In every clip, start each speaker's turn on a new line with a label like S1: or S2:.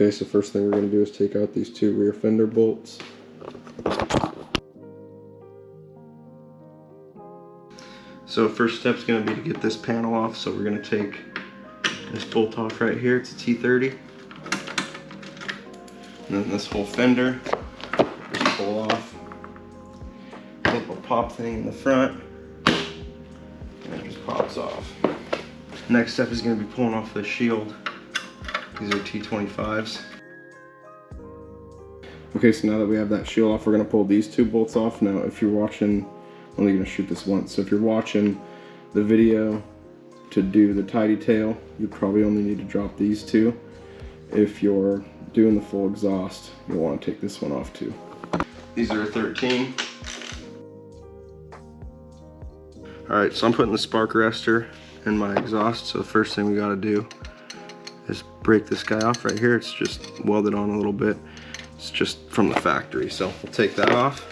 S1: Okay, so first thing we're going to do is take out these two rear fender bolts. So first step is going to be to get this panel off, so we're going to take this bolt off right here. It's a T30. And then this whole fender, just pull off. Little pop thing in the front, and it just pops off. Next step is going to be pulling off the shield. These are T25s. Okay, so now that we have that shield off, we're going to pull these two bolts off. Now, if you're watching, I'm only going to shoot this once, so if you're watching the video to do the tidy tail, you probably only need to drop these two. If you're doing the full exhaust, you'll want to take this one off too. These are 13. Alright, so I'm putting the spark arrestor in my exhaust, so the first thing we got to do is break this guy off right here. It's just welded on a little bit. It's just from the factory, so we'll take that off.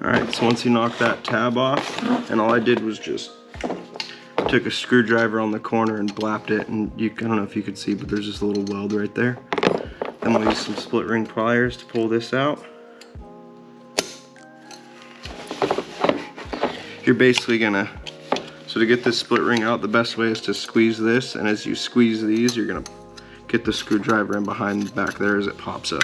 S1: Alright, so once you knock that tab off, and all I did was just took a screwdriver on the corner and blapped it, and I don't know if you could see, but there's just a little weld right there. Then we'll use some split ring pliers to pull this out. You're basically gonna, so to get this split ring out, the best way is to squeeze this, and as you squeeze these, you're gonna get the screwdriver in behind back there as it pops up.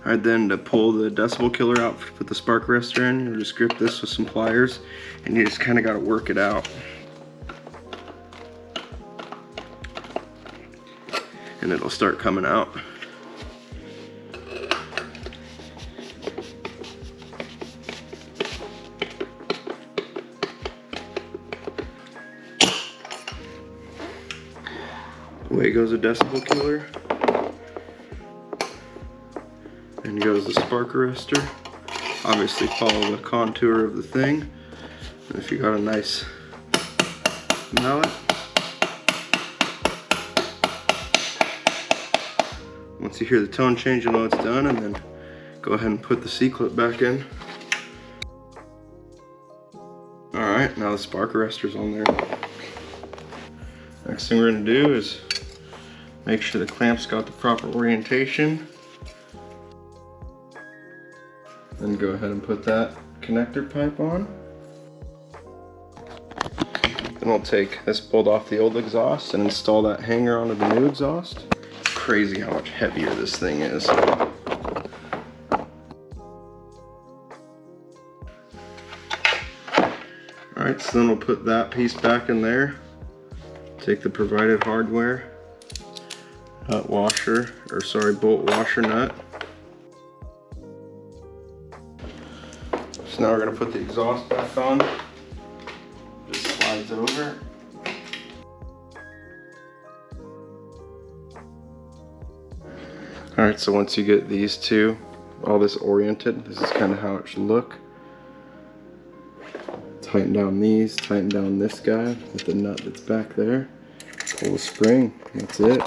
S1: Alright, then to pull the decibel killer out, put the spark arrestor in, you just grip this with some pliers, and you just kind of got to work it out. And it'll start coming out. Away goes a decibel killer. And goes the spark arrestor. Obviously follow the contour of the thing. And if you got a nice mallet, once you hear the tone change, you'll know it's done, and then go ahead and put the C-clip back in. Alright, now the spark arrestor's on there. Next thing we're going to do is make sure the clamp's got the proper orientation. Then go ahead and put that connector pipe on. Then we'll take this bolt off the old exhaust and install that hanger onto the new exhaust. It's crazy how much heavier this thing is. Alright, so then we'll put that piece back in there. Take the provided hardware, bolt washer nut. So now we're going to put the exhaust back on. Just slides over. Alright, so once you get these two, all this oriented, this is kind of how it should look. Tighten down these, tighten down this guy with the nut that's back there. Pull the spring, that's it.